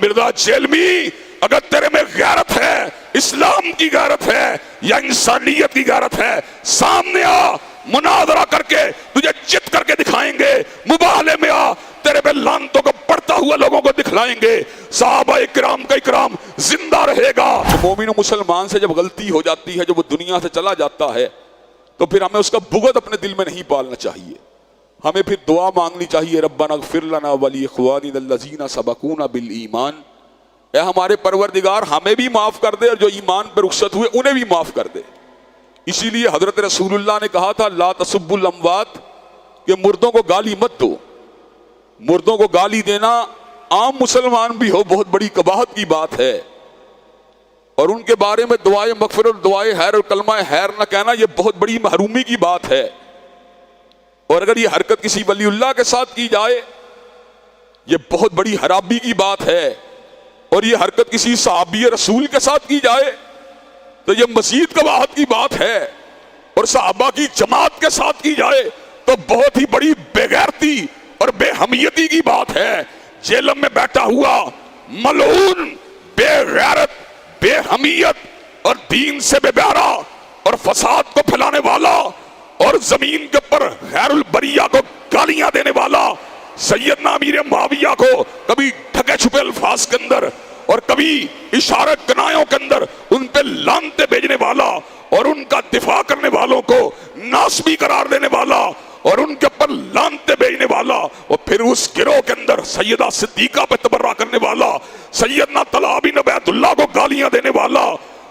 مرزا جیلمی اگر تیرے میں غیرت ہے، اسلام کی غیرت ہے یا انسانیت کی غیرت ہے، سامنے آ، مناظرہ کر کے تجھے جت کر کے دکھائیں گے، مباہلے میں آ، تیرے پہ لعنتوں کو پڑھتا ہوا لوگوں کو دکھلائیں گے، صحابہ کرام کا اکرام زندہ رہے گا۔ مومن و مسلمان سے جب غلطی ہو جاتی ہے، جب وہ دنیا سے چلا جاتا ہے، تو پھر ہمیں اس کا بغض اپنے دل میں نہیں پالنا چاہیے، ہمیں پھر دعا مانگنی چاہیے، ربنا اغفر لنا ولاخواننا الذین سبقونا بالایمان، اے ہمارے پروردگار ہمیں بھی معاف کر دے اور جو ایمان پر رخصت ہوئے انہیں بھی معاف کر دے۔ اسی لیے حضرت رسول اللہ نے کہا تھا لا تسبوا الاموات، کہ مردوں کو گالی مت دو۔ مردوں کو گالی دینا عام مسلمان بھی ہو بہت بڑی قباحت کی بات ہے، اور ان کے بارے میں دعائے مغفرت، دعائے خیر اور کلمہ خیر نہ کہنا یہ بہت بڑی محرومی کی بات ہے۔ اور اگر یہ حرکت کسی ولی اللہ کے ساتھ کی جائے یہ بہت بڑی خرابی کی بات ہے، اور یہ حرکت کسی صحابی رسول کے ساتھ کی جائے تو یہ مزید قباحت کی بات ہے، اور صحابہ کی جماعت کے ساتھ کی جائے تو بہت ہی بڑی بے غیرتی اور بے حمیتی کی بات ہے۔ جیلم میں بیٹھا ہوا ملعون، بے غیرت، بے حمیت اور دین سے بے بہرا اور فساد کو پھیلانے والا اور زمین کے اوپر خیر البریہ کو گالیاں دینے والا سیدنا امیر معاویہ کو کبھی ڈھکے چھپے الفاظ کے اندر اور کبھی اشارت کنایوں کے اندر ان پہ لعنتیں بھیجنے والا اور ان کا دفاع کرنے والوں کو ناسبی قرار دینے والا اور ان کے اوپر لعنتیں بھیجنے والا، اور پھر اس گروہ کے اندر سیدہ صدیقہ پہ تبرہ کرنے والا، سیدنا طلحہ بن عبید اللہ کو گالیاں دینے والا،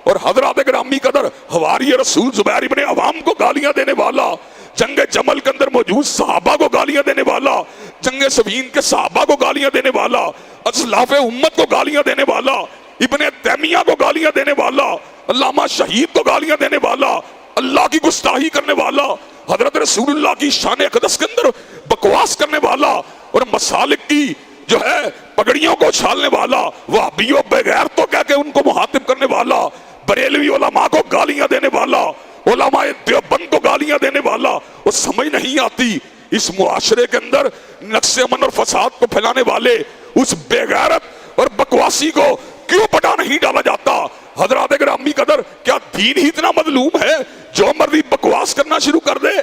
اور حضرات گرامی قدر حواری رسول زبیر ابن عوام کو گالیاں دینے والا، جنگ جمل کے اندر موجود صحابہ کو گالیاں دینے والا، جنگ صفین کے صحابہ کو گالیاں دینے والا، اسلاف امت کو گالیاں دینے والا، ابن تیمیہ کو گالیاں دینے والا، علامہ شہید کو گالیاں دینے والا، اللہ کی گستاخی کرنے والا، حضرت رسول اللہ کی شان اقدس کے اندر بکواس کرنے والا، اور مسالک کی جو ہے پگڑیوں کو اچھالنے والا، وہابیوں بغیر تو کہہ کے ان کو مخاطب کرنے والا، بریلوی علماء کو گالیاں دینے والا، علماء دیوبند کو گالیاں دینے والا، وہ سمجھ نہیں آتی اس معاشرے کے اندر نقص امن اور فساد کو پھیلانے والے اس بے غیرت اور بکواسی کو کیوں پٹا نہیں ڈالا جاتا؟ حضرات گرامی قدر کیا دین ہی اتنا مظلوم ہے جو مرضی بکواس کرنا شروع کر دے؟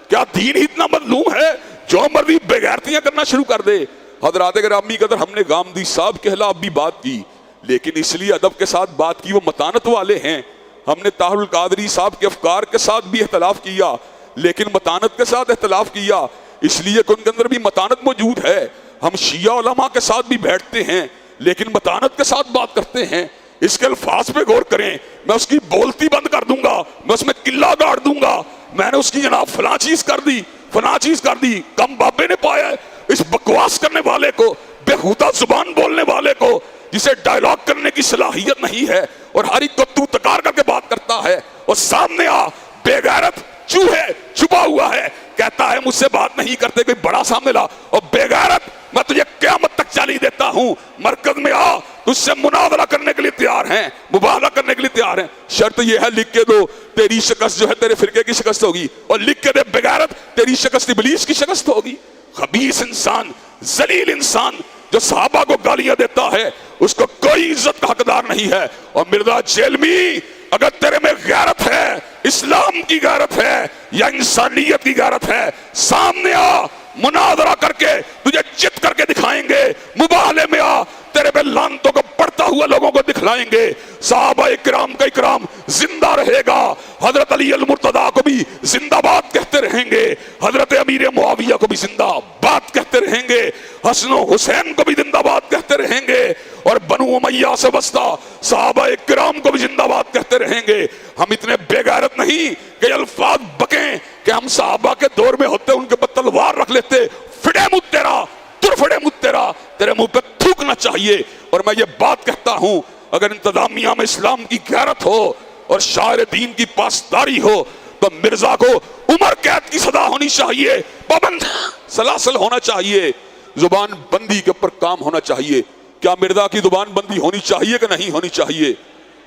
کیا دین ہی اتنا مظلوم ہے جو مرضی بے غیرتیاں کرنا شروع کر دے؟ حضرات گرامی قدر ہم نے گامدی صاحب کے خلاف بھی بات کی، لیکن اس لیے ادب کے ساتھ بات کی وہ متانت والے ہیں۔ ہم نے طاہر القادری صاحب کے افکار کے ساتھ بھی اختلاف کیا، لیکن متانت کے ساتھ اختلاف کیا، اس لیے کہ ان کے اندر بھی متانت موجود ہے۔ ہم شیعہ علماء کے ساتھ بھی بیٹھتے ہیں لیکن متانت کے ساتھ بات کرتے ہیں۔ اس کے الفاظ پہ غور کریں، میں اس کی بولتی بند کر دوں گا، میں اس میں قلعہ گاڑ دوں گا، میں نے اس کی جناب فلاں چیز کر دی، فلاں چیز کر دی، کم بابے نے پایا ہے اس بکواس کرنے والے کو، بےہودہ زبان بولنے والے کو، جسے ڈائلاگ کرنے کی صلاحیت نہیں ہے اور ہر ایک کو تو تکار کر کے بات کرتا ہے، اور سامنے آ بے غیرت چوہے چھپا ہوا ہے، کہتا ہے مجھ سے بات نہیں کرتے، کوئی بڑا سامنے لا، اور بے غیرت میں تجھے قیامت تک چالی دیتا ہوں، مرکز میں آ، تجھ سے مناظرہ کرنے کے لیے تیار ہیں، مباہلہ کرنے کے لیے تیار ہیں، شرط یہ ہے لکھ کے دو تیری شکست جو ہے تیرے فرقے کی شکست ہوگی، اور لکھ کے دے بے غیرت تیری شکست ابلیس کی شکست ہوگی۔ خبیث انسان، ذلیل انسان جو صحابہ کو گالیاں دیتا ہے اس کو کوئی عزت کا حقدار نہیں ہے۔ اور مرزا جیلمی اگر تیرے میں غیرت ہے، اسلام کی غیرت ہے یا انسانیت کی غیرت ہے، سامنے آ، مناظرہ کر کے تجھے جت کر کے دکھائیں گے، مباہلے میں آ، تیرے پہ لعنتوں کو پڑھتا ہوا لوگوں کو دکھلائیں گے، صحابہ کرام کا اکرام زندہ رہے گا، حضرت علی المرتضیٰ کو بھی زندہ باد کہتے رہیں گے، حضرت امیر معاویہ کو بھی زندہ باد کہتے رہیں گے، حسن و حسین کو بھی زندہ باد کہتے رہیں گے، اور بنو امیہ سے وسطی صحابہ کرام کو بھی زندہ باد کہتے رہیں گے۔ ہم اتنے بے غیرت نہیں کہ الفاظ بکیں کہ ہم صحابہ کے دور میں ہوتے ان کے پر تلوار رکھ لیتے، فڑے مت تیرا، در فڑے مت تیرا، تیرے منہ پہ تھوکنا چاہیے۔ اور میں یہ بات کہتا ہوں اگر انتظامیہ میں اسلام کی غیرت ہو اور شاعر دین کی پاسداری ہو تو مرزا کو عمر قید کی سزا ہونی چاہیے، پابند سلاسل ہونا چاہیے، زبان بندی کے اوپر کام ہونا چاہیے۔ کیا مرزا کی زبان بندی ہونی چاہیے کہ نہیں ہونی چاہیے؟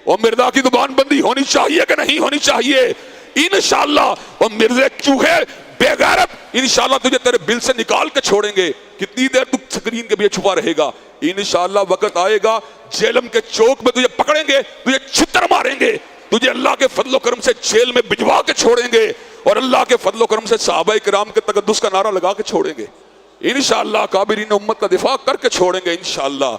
اور مرزا کی زبان بندی ہونی چاہیے کہ نہیں ہونی چاہیے؟ انشاءاللہ وہ مرزے چوہے بے غیرت انشاءاللہ تجھے تیرے بل سے نکال کے چھوڑیں گے. کتنی دیر تو سکرین کے پیچھے چھپا رہے گا؟ انشاءاللہ وقت آئے گا جیلم کے چوک میں تجھے پکڑیں گے, تجھے چھتر ماریں گے, تجھے اللہ کے فضل و کرم سے جیل میں بھجوا کے چھوڑیں گے, اور اللہ کے فضل و کرم سے صحابہ کرام کے تقدس کا نعرہ لگا کے چھوڑیں گے. انشاءاللہ کابرین امت کا دفاع کر کے چھوڑیں گے انشاءاللہ.